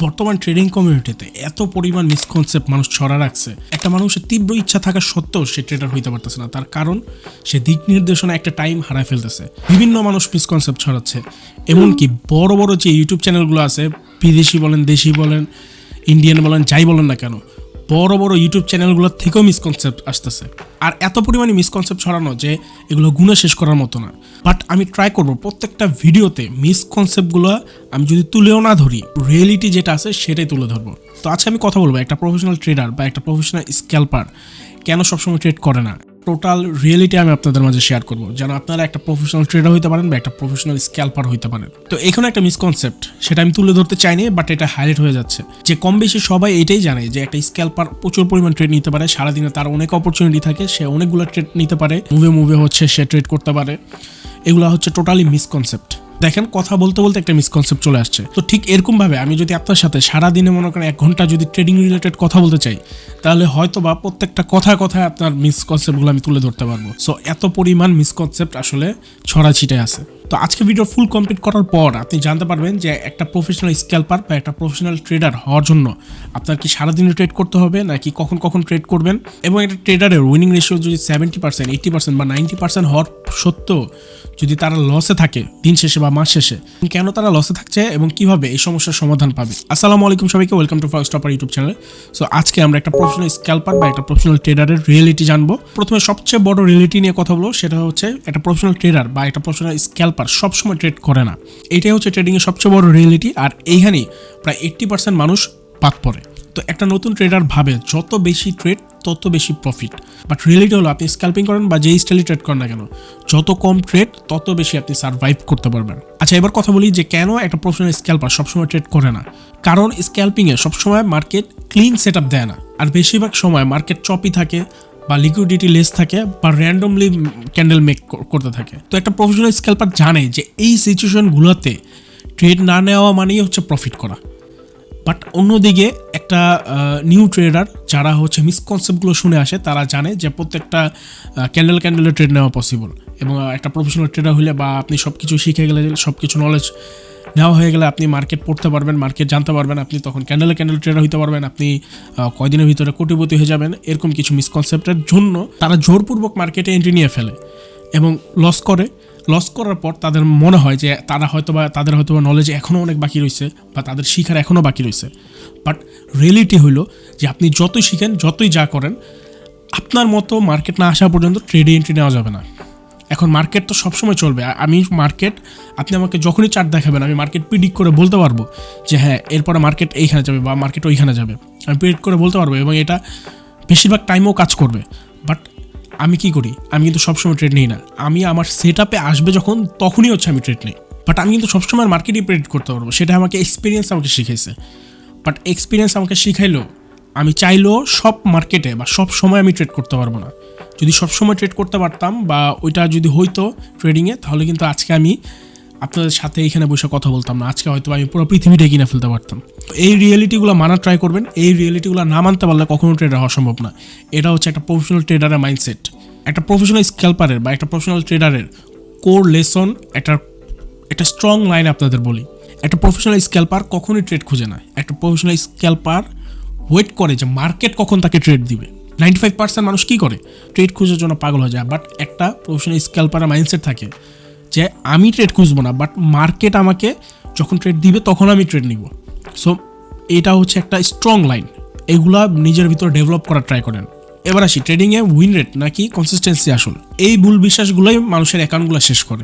বর্তমান ট্রেডিং কমিউনিটিতে এত পরিমাণ মিসকনসেপ্ট মানুষ ছড়া রাখছে, একটা মানুষের তীব্র ইচ্ছা থাকা সত্ত্বেও সে ট্রেডার হইতে পারতেছে না। তার কারণ সে দিক নির্দেশনা একটা টাইম হারায় ফেলতেছে। বিভিন্ন মানুষ মিসকনসেপ্ট ছড়াচ্ছে, এমনকি বড় বড় যে ইউটিউব চ্যানেলগুলো আছে, বিদেশি বলেন দেশি বলেন ইন্ডিয়ান বলেন যাই বলেন না কেন, বড় বড় ইউটিউব চ্যানেলগুলোর থেকেও মিসকনসেপ্ট আসতেছে। আর এত পরিমাণে মিসকনসেপ্ট ছড়ানো যে এগুলো গুণে শেষ করার মতো না। বাট আমি ট্রাই করব প্রত্যেকটা ভিডিওতে মিসকনসেপ্টগুলো আমি যদি তুলেও না ধরি, রিয়েলিটি যেটা আছে সেটাই তুলে ধরবো। তো আজকে আমি কথা বলবো একটা প্রফেশনাল ট্রেডার বা একটা প্রফেশনাল স্ক্যাল্পার কেন সবসময় ট্রেড করে না। টোটাল রিয়েলিটি আমি আপনাদের মাঝে শেয়ার করবো, যেন আপনারা একটা প্রফেশনাল ট্রেডার হইতে পারেন বা একটা প্রফেশনাল স্ক্যাল্পার হইতে পারেন। তো এখানে একটা মিসকনসেপ্ট, সেটা আমি তুলে ধরতে চাইনি, বাট এটা হাইলাইট হয়ে যাচ্ছে যে কম বেশি সবাই এটাই জানে যে একটা স্ক্যাল্পার প্রচুর পরিমাণ ট্রেড নিতে পারে। সারাদিনে তার অনেক অপরচুনিটি থাকে, সে অনেকগুলো ট্রেড নিতে পারে, মুভে হচ্ছে সে ট্রেড করতে পারে। এগুলো হচ্ছে টোটালি মিসকনসেপ্ট। দেখেন, কথা বলতে বলতে একটা মিসকনসেপ্ট চলে আসছে। তো ঠিক এরকম ভাবে আমি যদি আপনার সাথে সারাদিনে মনে করেন 1 ঘন্টা যদি ট্রেডিং রিলেটেড কথা বলতে চাই, তাহলে হয়তো বা প্রত্যেকটা কথায় আপনার মিসকনসেপ্টগুলো আমি তুলে ধরতে পারবো। সো এত পরিমাণ মিসকনসেপ্ট আসলে ছড়াছিটায় আছে। তো আজকে ভিডিও ফুল কমপ্লিট করার পর আপনি জানতে পারবেন যে একটা প্রফেশনাল স্ক্যাল্পার বা একটা প্রফেশনাল ট্রেডার হওয়ার জন্য আপনার কি সারাদিনে ট্রেড করতে হবে নাকি কখন ট্রেড করবেন, এবং একটা ট্রেডারের উইনিং রেশিও যদি 70%, 80% বা 90% হওয়ার সত্ত্বেও যদি তারা লসে থাকে দিন শেষে বা মাস শেষে, কেন তারা লসে থাকছে এবং কিভাবে এই সমস্যার সমাধান পাবে। আসসালামু আলাইকুম সবাইকে, welcome to Forex Trader YouTube channel. So আজকে আমরা একটা প্রফেশনাল স্ক্যাল্পার বা একটা প্রফেশনাল ট্রেডারের রিয়েলিটি জানবো। প্রথমে সবচেয়ে বড় রিয়েলিটি নিয়ে কথা বলবো, সেটা হচ্ছে একটা প্রফেশনাল ট্রেডার বা একটা প্রফেশনাল স্ক্যাল্পার সবসময় ট্রেড করে না। এটাই হচ্ছে ট্রেডিংয়ের সবচেয়ে বড় রিয়েলিটি, আর এইখানেই প্রায় 80% মানুষ বাদ পড়ে। তো একটা নতুন ট্রেডার ভাবে যত বেশি ট্রেড তত বেশি প্রফিট, বাট রিয়েলিটি হলো আপনি স্ক্যাল্পিং করেন বা যেই স্টাইলে ট্রেড করেন না কেন, যত কম ট্রেড তত বেশি আপনি সার্ভাইভ করতে পারবেন। আচ্ছা, এবার কথা বলি যে কেন একটা প্রফেশনাল স্ক্যাল্পার সবসময় ট্রেড করে না। কারণ স্ক্যাল্পিংয়ে সবসময় মার্কেট ক্লিন সেট আপ দেয় না, আর বেশিরভাগ সময় মার্কেট চপি থাকে বা লিকুইডিটি লেস থাকে বা র্যান্ডমলি ক্যান্ডেল মেক করতে থাকে। তো একটা প্রফেশনাল স্ক্যাল্পার জানে যে এই সিচুয়েশনগুলোতে ট্রেড না নেওয়া মানেই হচ্ছে প্রফিট করা। বাট অন্যদিকে একটা নিউ ট্রেডার যারা হচ্ছে মিসকনসেপ্টগুলো শুনে আসে, তারা জানে যে প্রত্যেকটা ক্যান্ডেলে ট্রেড নেওয়া পসিবল। এবং একটা প্রফেশনাল ট্রেডার হলে বা আপনি সব কিছু শিখে গেলে, সব কিছু নলেজ নেওয়া হয়ে গেলে আপনি মার্কেট পড়তে পারবেন, মার্কেট জানতে পারবেন, আপনি তখন ক্যান্ডেল ট্রেডার হইতে পারবেন, আপনি কয়দিনের ভিতরে কোটিপতি হয়ে যাবেন। এরকম কিছু মিসকনসেপ্টের জন্য তারা জোরপূর্বক মার্কেটে এন্ট্রি নিয়ে ফেলে এবং লস করার পর তাদের মনে হয় যে তাদের হয়তোবা নলেজ এখনও অনেক বাকি রয়েছে বা তাদের শিখার এখনও বাকি রয়েছে। বাট রিয়েলিটি হলো যে আপনি যতই শিখেন, যতই যা করেন, আপনার মতো মার্কেট না আসা পর্যন্ত ট্রেডে এন্ট্রি নেওয়া যাবে না। এখন মার্কেট তো সবসময় চলবে। আপনি আমাকে যখনই চার্ট দেখাবেন, আমি মার্কেট প্রিডিক্ট করে বলতে পারবো যে হ্যাঁ এরপরে মার্কেট এইখানে যাবে বা মার্কেট ওইখানে যাবে, আমি প্রিডিক্ট করে বলতে পারবো, এবং এটা বেশিরভাগ টাইমেও কাজ করবে। বাট আমি কি করি, আমি কিন্তু সবসময় ট্রেড নিই না। আমি আমার সেট আপে আসবে যখন, তখনই হচ্ছে আমি ট্রেড নিই। বাট আমি কিন্তু সবসময় মার্কেটই প্রেডিক্ট করতে পারবো, সেটা আমাকে এক্সপিরিয়েন্স আমাকে শিখাইছে। বাট এক্সপিরিয়েন্স আমাকে শিখাইলেও আমি চাইলেও সব মার্কেটে বা সব সময় আমি ট্রেড করতে পারবো না। যদি সব সময় ট্রেড করতে পারতাম বা ওইটা যদি হইতো ট্রেডিংয়ে, তাহলে কিন্তু আজকে আমি আপনাদের সাথে এইখানে বসে কথা বলতাম না। আজকে হয়তো আমি পুরো পৃথিবীটা কিনে ফেলতে পারতাম। এই রিয়েলিটিগুলো মানার ট্রাই করবেন। এই রিয়েলিটিগুলো না মানতে পারলে কখনো ট্রেডার হওয়া সম্ভব না। এটা হচ্ছে একটা প্রফেশনাল ট্রেডারের মাইন্ডসেট। একটা প্রফেশনাল স্ক্যাল্পারের বা একটা প্রফেশনাল ট্রেডারের কোর লেসন, একটা স্ট্রং লাইন আপনাদের বলি। একটা প্রফেশনাল স্ক্যাল্পার কখনোই ট্রেড খুঁজে না। একটা প্রফেশনাল স্ক্যাল্পার ওয়েট করে যে মার্কেট কখন তাকে ট্রেড দিবে। 95% মানুষ কী করে, ট্রেড খুঁজার জন্য পাগল হয়ে যায়। বাট একটা প্রফেশনাল স্ক্যাল্পারের মাইন্ডসেট থাকে যে আমি ট্রেড খুঁজবো না, বাট মার্কেট আমাকে যখন ট্রেড দিবে তখন আমি ট্রেড নিব। সো এটা হচ্ছে একটা স্ট্রং লাইন। এগুলা নিজের ভিতরে ডেভেলপ করার ট্রাই করেন। এবার আসি ট্রেডিংয়ে উইন রেট নাকি কনসিস্টেন্সি আসল। এই ভুল বিশ্বাসগুলোই মানুষের অ্যাকাউন্টগুলো শেষ করে।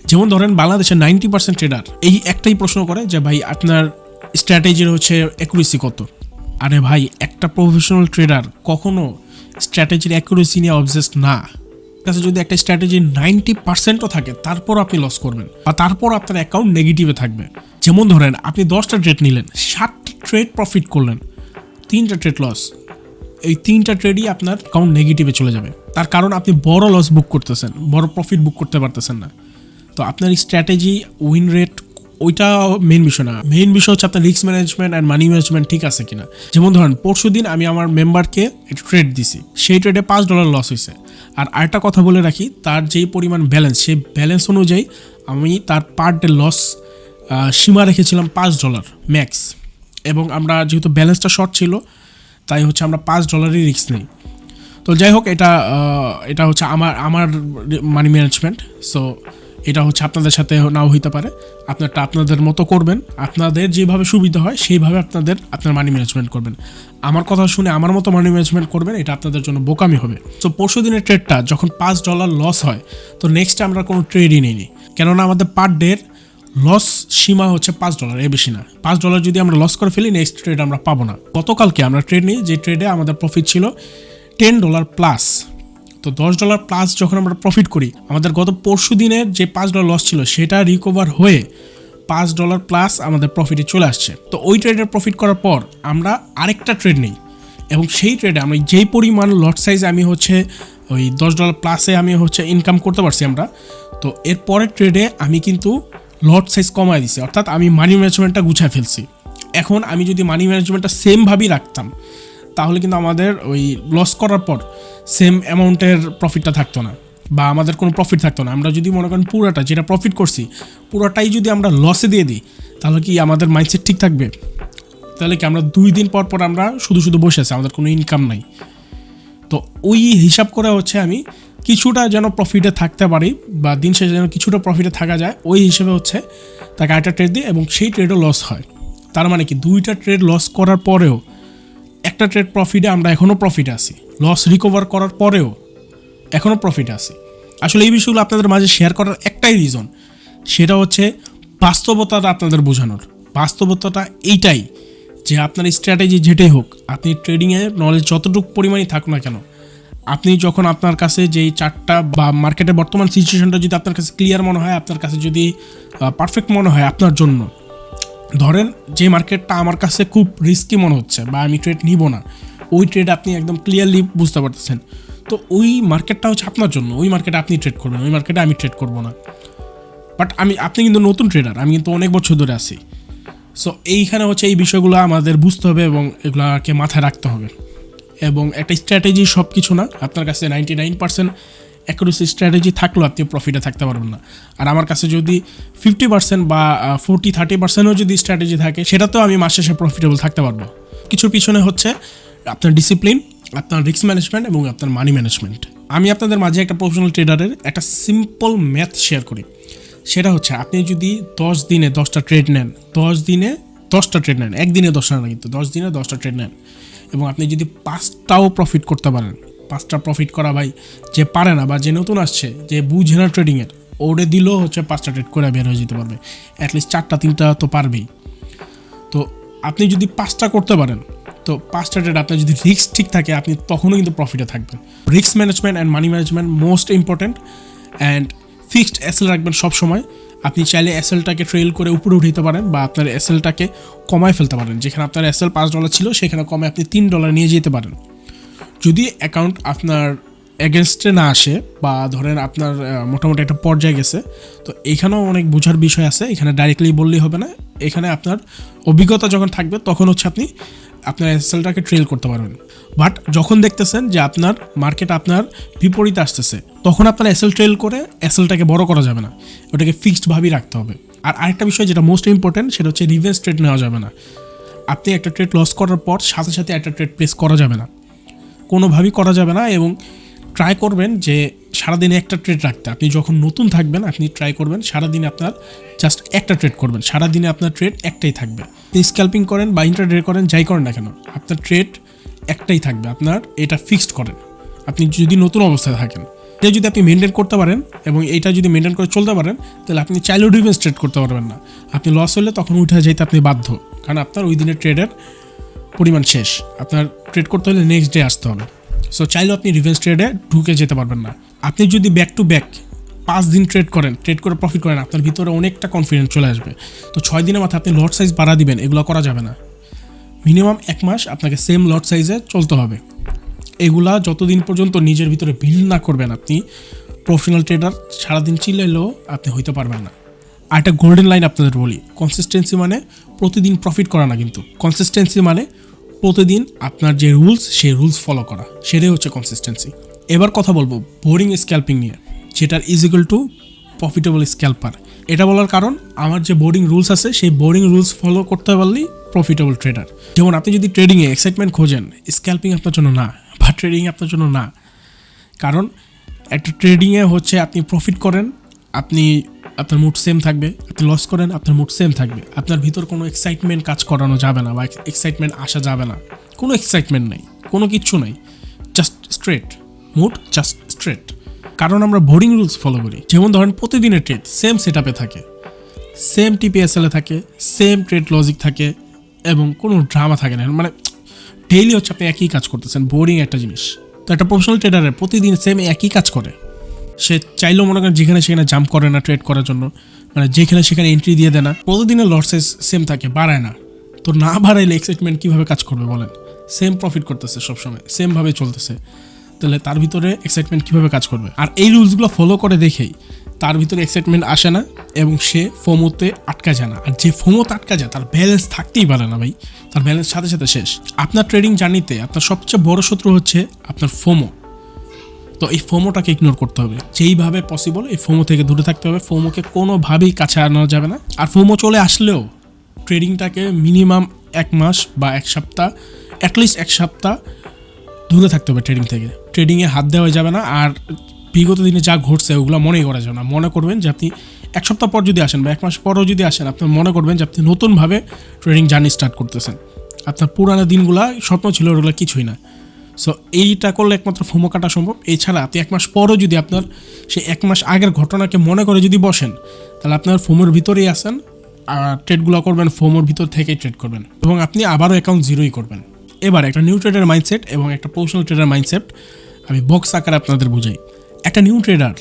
যেমন ধরেন বাংলাদেশের 90% ট্রেডার এই একটাই প্রশ্ন করে যে ভাই আপনার স্ট্র্যাটেজির হচ্ছে অ্যাকুরেসি কত। আরে ভাই, একটা প্রফেশনাল ট্রেডার কখনো স্ট্র্যাটেজির অ্যাকুরেসি নিয়ে অবজেস্ট না। কাছে যদি একটা স্ট্র্যাটেজির 90%ও থাকে, তারপর আপনি লস করবেন বা তারপর আপনার অ্যাকাউন্ট নেগেটিভে থাকবে। যেমন ধরেন আপনি 10টা ট্রেড নিলেন, 7টা ট্রেড প্রফিট করলেন, 3টা ট্রেড লস। এই 3টা ট্রেডই আপনার অ্যাকাউন্ট নেগেটিভে চলে যাবে। তার কারণ আপনি বড় লস বুক করতেছেন, বড় প্রফিট বুক করতে পারতেছেন না। তো আপনার স্ট্র্যাটেজি, উইন রেট, ওইটা মেইন বিষয় না। মেইন বিষয় হচ্ছে আপনার risk management and money management ঠিক আছে কিনা। যেমন ধরেন পরশুদিন আমি আমার মেম্বারকে একটা ট্রেড দিছি, সেই ট্রেডে $5 লস হয়েছে। আর আরেকটা কথা বলে রাখি, তার যেই পরিমাণ ব্যালেন্স, সেই ব্যালেন্স অনুযায়ী আমি তার পার ডে লস সীমা রেখেছিলাম $5 ম্যাক্স। এবং আমরা যেহেতু ব্যালেন্সটা শর্ট ছিল তাই হচ্ছে আমরা $5 রিস্ক নেই। তো যাই হোক, এটা হচ্ছে আমার মানি ম্যানেজমেন্ট। সো এটা হচ্ছে আপনাদের সাথে নাও হইতে পারে, আপনারটা আপনাদের মতো করবেন, আপনাদের যেভাবে সুবিধা হয় সেইভাবে আপনার মানি ম্যানেজমেন্ট করবেন। আমার কথা শুনে আমার মতো মানি ম্যানেজমেন্ট করবেন, এটা আপনাদের জন্য বোকামি হবে। সো পরশু দিনের ট্রেডটা যখন $5 লস হয়, তো নেক্সট আমরা কোনো ট্রেডই নিইনি, কেননা আমাদের পার ডের লস সীমা হচ্ছে $5, এর বেশি না। $5 যদি আমরা লস করে ফেলি, নেক্সট ট্রেড আমরা পাবো না। গতকালকে আমরা ট্রেড নিই, যে ট্রেডে আমাদের প্রফিট ছিল $10 প্লাস। তো $10 প্লাস যখন আমরা প্রফিট করি, আমাদের গত পরশু দিনের যে $5 লস ছিল সেটা রিকভার হয়ে $5 প্লাস আমাদের প্রফিটে চলে আসছে। তো ওই ট্রেডের প্রফিট করার পর আমরা আরেকটা ট্রেড নিই, এবং সেই ট্রেডে আমরা যেই পরিমাণ লট সাইজ আমি হচ্ছে ওই $10 প্লাসে আমি হচ্ছে ইনকাম করতে পারছি আমরা। তো এর পরের ট্রেডে আমি কিন্তু লট সাইজ কমায় দিছি, অর্থাৎ আমি মানি ম্যানেজমেন্টটা গুছায় ফেলছি। এখন আমি যদি মানি ম্যানেজমেন্টটা সেমভাবেই রাখতাম, তাহলে কিন্তু আমাদের ওই লস করার পর সেম অ্যামাউন্টের প্রফিটটা থাকতো না, বা আমাদের কোনো প্রফিট থাকতো না। আমরা যদি মনে করেন পুরোটা যেটা প্রফিট করছি পুরোটাই যদি আমরা লসে দিয়ে দিই, তাহলে কি আমাদের মাইন্ডসেট ঠিক থাকবে? তাহলে কি আমরা 2 দিন পর পর আমরা শুধু বসে আছি, আমাদের কোনো ইনকাম নাই। তো ওই হিসাব করে হচ্ছে আমি কিছুটা যেন প্রফিটে থাকতে পারি, বা দিন শেষে যেন কিছুটা প্রফিটে থাকা যায়, ওই হিসেবে হচ্ছে তাকে একটা ট্রেড দিই, এবং সেই ট্রেডও লস হয়। তার মানে কি 2টা ট্রেড লস করার পরেও একটা ট্রেড প্রফিটে আমরা এখনও প্রফিটে আছি, লস রিকভার করার পরেও এখনও প্রফিটে আছি। আসলে এই বিষয়গুলো আপনাদের মাঝে শেয়ার করার একটাই রিজন, সেটা হচ্ছে বাস্তবতাটা আপনাদের বোঝানোর। বাস্তবতাটা এইটাই যে আপনার স্ট্র্যাটেজি যেটাই হোক, আপনি ট্রেডিংয়ে নলেজ যতটুকু পরিমাণই থাকুক না কেন, আপনি যখন আপনার কাছে যেই চার্টটা বা মার্কেটের বর্তমান সিচুয়েশনটা যদি আপনার কাছে ক্লিয়ার মনে হয়, আপনার কাছে যদি পারফেক্ট মনে হয় আপনার জন্য, ধরেন যে মার্কেটটা আমার কাছে খুব রিস্কি মনে হচ্ছে বা আমি ট্রেড নিব না, ওই ট্রেড আপনি একদম ক্লিয়ারলি বুঝতে পারতেছেন, তো ওই মার্কেটটা হচ্ছে আপনার জন্য, ওই মার্কেটে আপনি ট্রেড করবেন, ওই মার্কেটে আমি ট্রেড করব না। বাট আপনি কিন্তু নতুন ট্রেডার, আমি কিন্তু অনেক বছর ধরে আছি। সো এইখানে হচ্ছে এই বিষয়গুলো আমাদের বুঝতে হবে এবং এগুলোকে মাথায় রাখতে হবে। এবং একটা স্ট্র্যাটেজি সব কিছু না, আপনার কাছে 99% অ্যাকুরেসি স্ট্র্যাটেজি থাকলেও আপনি প্রফিটে থাকতে পারবেন না। আর আমার কাছে যদি 50% বা 40-30%ও যদি স্ট্র্যাটেজি থাকে, সেটাতেও আমি মাস শেষে প্রফিটেবল থাকতে পারবো। কিছুর পিছনে হচ্ছে আপনার ডিসিপ্লিন, আপনার রিস্ক ম্যানেজমেন্ট এবং আপনার মানি ম্যানেজমেন্ট। আমি আপনাদের মাঝে একটা প্রফেশনাল ট্রেডারের একটা সিম্পল ম্যাথ শেয়ার করি। সেটা হচ্ছে আপনি যদি 10 দিনে 10টা ট্রেড নেন, 10 দিনে 10টা ট্রেড নেন, একদিনে 10টা না কিন্তু 10 দিনে 10টা ট্রেড নেন, এবং আপনি যদি 5টাও প্রফিট করতে পারেন, 5টা প্রফিট করা ভাই যে পারে না বা যে নতুন আসছে, যে বুঝে না ট্রেডিংয়ের, ওরে দিলেও হচ্ছে 5টা ট্রেড করে বের হয়ে যেতে পারবে, অ্যাটলিস্ট 4টা-3টা তো পারবেই। তো আপনি যদি 5টা করতে পারেন, তো 5টা ট্রেড আপনার যদি রিস্ক ঠিক থাকে, আপনি তখনও কিন্তু প্রফিটে থাকবেন। Risk management and money management most important. And fixed SL রাখবেন সবসময়। আপনি চাইলে এসএলটাকে ট্রেল করে উপরে উঠাইতে পারেন, বা আপনার এসএলটাকে কমায় ফেলতে পারেন। যেখানে আপনার এসএল $5 ছিল, সেখানে কমে আপনি $3 নিয়ে যেতে পারেন। যদি অ্যাকাউন্ট আপনার এগেনস্টে না আসে, বা ধরেন আপনার মোটামুটি একটা পর্যায়ে গেছে, তো এখানেও অনেক বোঝার বিষয় আছে, এখানে ডাইরেক্টলি বললেই হবে না। এখানে আপনার অভিজ্ঞতা যখন থাকবে, তখন হচ্ছে আপনি আপনার এসএলটাকে ট্রেল করতে পারবেন। বাট যখন দেখতেছেন যে আপনার মার্কেট আপনার বিপরীতে আসতেছে, তখন আপনার এসএল ট্রেল করে এসএলটাকে বড় করা যাবে না, ওটাকে ফিক্সডভাবেই রাখতে হবে। আর আরেকটা বিষয় যেটা মোস্ট ইম্পর্টেন্ট, সেটা হচ্ছে রিভেন্স ট্রেড নেওয়া যাবে না। আপনি একটা ট্রেড লস করার পর সাথে সাথে একটা ট্রেড প্লেস করা যাবে না, কোনোভাবেই করা যাবে না। এবং ট্রাই করবেন যে সারাদিনে একটা ট্রেড রাখতে। আপনি যখন নতুন থাকবেন, আপনি ট্রাই করবেন সারাদিনে আপনার জাস্ট একটা ট্রেড করবেন, সারাদিনে আপনার ট্রেড একটাই থাকবে। আপনি স্ক্যাল্পিং করেন বা ইন্ট্রাডে করেন, যাই করেন না কেন, আপনার ট্রেড একটাই থাকবে, আপনার এটা ফিক্সড করেন। আপনি যদি নতুন অবস্থায় থাকেন, এটা যদি আপনি মেনটেন করতে পারেন এবং এইটা যদি মেনটেন করে চলতে পারেন, তাহলে আপনি চাইলেও রিভেন্স ট্রেড করতে পারবেন না। আপনি লস হলে তখন উঠে যেতে আপনি বাধ্য, কারণ আপনার ওই দিনের ট্রেডের পরিমাণ শেষ। আপনার ট্রেড করতে হলে নেক্সট ডে আসতে হবে। সো চাইলেও আপনি রিভেন্স ট্রেডে ঢুকে যেতে পারবেন না। আপনি যদি ব্যাক টু ব্যাক 5 দিন ট্রেড করেন, ট্রেড করে প্রফিট করেন, আপনার ভিতরে অনেকটা কনফিডেন্স চলে আসবে। তো 6 দিনের মাথায় আপনি লট সাইজ বাড়া দিবেন, এগুলো করা যাবে না। মিনিমাম 1 মাস আপনাকে সেম লট সাইজে চলতে হবে। এগুলা যতদিন পর্যন্ত নিজের ভিতরে বিল্ড না করবেন, আপনি প্রফেশনাল ট্রেডার সারাদিন চিল্লাইলেও আপনি হইতে পারবেন না। আর একটা গোল্ডেন লাইন আপনাদের বলি, কনসিস্টেন্সি মানে প্রতিদিন প্রফিট করা না, কিন্তু কনসিস্টেন্সি মানে প্রতিদিন আপনার যে রুলস, সেই রুলস ফলো করা, সেটাই হচ্ছে কনসিস্টেন্সি। এবার কথা বলবো বোরিং স্ক্যাল্পিং নিয়ে, যেটার ইজ ইকুয়াল টু প্রফিটেবল স্ক্যাল্পার। এটা বলার কারণ, আমার যে বোরিং রুলস আছে, সেই বোরিং রুলস ফলো করতে পারলেই প্রফিটেবল ট্রেডার। যেমন আপনি যদি ট্রেডিংয়ে এক্সাইটমেন্ট খোঁজেন, স্ক্যাল্পিং আপনার জন্য না, বা ট্রেডিং আপনার জন্য না। কারণ একটা ট্রেডিংয়ে হচ্ছে আপনি প্রফিট করেন, আপনার মুড সেম থাকবে, আপনি লস করেন, আপনার মুড সেম থাকবে। আপনার ভিতর কোনো এক্সাইটমেন্ট কাজ করানো যাবে না বা এক্সাইটমেন্ট আসা যাবে না। কোনো এক্সাইটমেন্ট নেই, কোনো কিচ্ছু নেই, just straight mood, just straight. কারণ আমরা বোরিং রুলস ফলো করি। যেমন ধরেন প্রতিদিনের ট্রেড সেম সেট আপে থাকে, সেম টিপিএসএলে থাকে, সেম ট্রেড লজিক থাকে এবং কোনো ড্রামা থাকে না। মানে ডেইলি হচ্ছে আপনি একই কাজ করতেছেন, বোরিং একটা জিনিস। তো একটা প্রফেশনাল ট্রেডারের প্রতিদিন সেম একই কাজ করে। সে চাইলেও মনে করেন যেখানে সেখানে জাম্প করে না ট্রেড করার জন্য, মানে যেখানে সেখানে এন্ট্রি দিয়ে দেয় না। প্রতিদিনের লসেস সেম থাকে, বাড়ায় না। তো না বাড়াইলে এক্সাইটমেন্ট কীভাবে কাজ করবে বলেন? সেম প্রফিট করতেছে সবসময়, সেমভাবে চলতেছে, তাহলে তার ভিতরে এক্সাইটমেন্ট কীভাবে কাজ করবে? আর এই রুলসগুলো ফলো করে দেখেই তার ভিতরে এক্সাইটমেন্ট আসে না এবং সে ফোমোতে আটকা যায় না। আর যে ফোমোতে আটকা যায় তার ব্যালেন্স থাকতেই পারে না ভাই, তার ব্যালেন্স সাথে সাথে শেষ। আপনার ট্রেডিং জার্নিতে আপনার সবচেয়ে বড় শত্রু হচ্ছে আপনার ফোমো। তো এই ফোমোটাকে ইগনোর করতে হবে যেইভাবে পসিবল। এই ফোমো থেকে দূরে থাকতে হবে, ফোমোকে কোনোভাবেই কাছে আনা যাবে না। আর ফোমো চলে আসলেও ট্রেডিংটাকে মিনিমাম 1 মাস বা 1 সপ্তাহ, অ্যাটলিস্ট 1 সপ্তাহ দূরে থাকতে হবে ট্রেডিং থেকে। ট্রেডিংয়ে হাত দেওয়া যাবে না। আর বিগত দিনে যা ঘটছে ওগুলো মনেই করা যাবে না। মনে করবেন যে আপনি 1 সপ্তাহ পর যদি আসেন বা 1 মাস পরও যদি আসেন, আপনি মনে করবেন যে আপনি নতুনভাবে ট্রেডিং জার্নি স্টার্ট করতেছেন। আপনার পুরানো দিনগুলো স্বপ্ন ছিল, ওগুলো কিছুই না। সো এইটা করলে একমাত্র ফোমো কাটা সম্ভব। এছাড়া আপনি 1 মাস পরও যদি আপনার সেই 1 মাস আগের ঘটনাকে মনে করে যদি বসেন, তাহলে আপনার ফোমোর ভিতরেই আসেন আর ট্রেডগুলো করবেন ফোমোর ভিতর থেকেই ট্রেড করবেন এবং আপনি আবারও অ্যাকাউন্ট জিরোই করবেন। এবার একটা নিউ ট্রেডার মাইন্ডসেট এবং একটা প্রফেশনাল ট্রেডার মাইন্ডসেট আমি বক্স আকারে আপনাদের বুঝাই। একটা নিউ ট্রেডার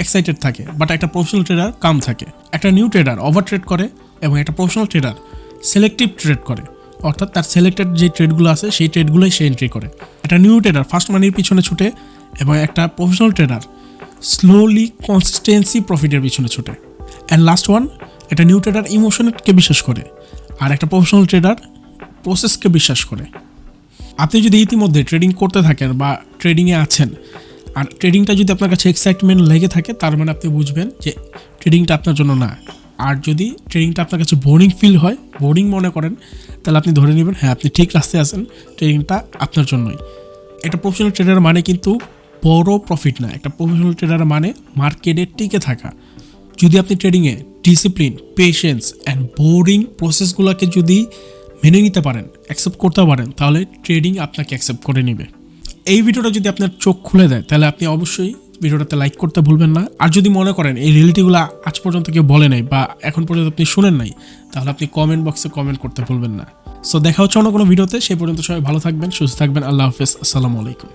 এক্সাইটেড থাকে, বাট একটা প্রফেশনাল ট্রেডার কাম থাকে। একটা নিউ ট্রেডার ওভার ট্রেড করে এবং একটা প্রফেশনাল ট্রেডার সিলেক্টিভ ট্রেড করে, অর্থাৎ তার সিলেক্টেড যে ট্রেডগুলো আছে সেই ট্রেডগুলোই সে এন্ট্রি করে। একটা নিউ ট্রেডার ফার্স্ট মানির পিছনে ছুটে এবং একটা প্রফেশনাল ট্রেডার স্লোলি কনসিস্টেন্সি প্রফিটের পিছনে ছুটে। অ্যান্ড লাস্ট ওয়ান, একটা নিউ ট্রেডার ইমোশনকে বিশ্বাস করে আর একটা প্রফেশনাল ট্রেডার প্রসেসকে বিশ্বাস করে। আপনি যদি ইতিমধ্যে ট্রেডিং করতে থাকেন বা ট্রেডিংয়ে আছেন আর ট্রেডিংটা যদি আপনার কাছে এক্সাইটমেন্ট লেগে থাকে, তার মানে আপনি বুঝবেন যে ট্রেডিংটা আপনার জন্য না। আর যদি ট্রেডিংটা আপনার কাছে বোরিং ফিল হয়, বোরিং মনে করেন, তাহলে আপনি ধরে নেবেন হ্যাঁ আপনি ঠিক রাস্তায় আছেন, ট্রেডিংটা আপনার জন্যই। একটা প্রফেশনাল ট্রেডার মানে কিন্তু বড় প্রফিট না। একটা প্রফেশনাল ট্রেডার মানে মার্কেটে টিকে থাকা। যদি আপনি ট্রেডিংয়ে ডিসিপ্লিন, পেশেন্স অ্যান্ড বোরিং প্রসেসগুলোকে যদি মেনে নিতে পারেন, অ্যাকসেপ্ট করতে পারেন, তাহলে ট্রেডিং আপনাকে অ্যাকসেপ্ট করে নেবে। এই ভিডিওটা যদি আপনার চোখ খুলে দেয়, তাহলে আপনি অবশ্যই ভিডিওটাতে লাইক করতে ভুলবেন না। আর যদি মনে করেন এই রিয়েলিটিগুলো আজ পর্যন্ত কেউ বলে নাই বা এখন পর্যন্ত আপনি শুনেন নাই, তাহলে আপনি কমেন্ট বক্সে কমেন্ট করতে ভুলবেন না। সো দেখা হচ্ছে অন্য কোনো ভিডিওতে। সেই পর্যন্ত সবাই ভালো থাকবেন, সুস্থ থাকবেন। আল্লাহ হাফেজ, আসসালামু আলাইকুম।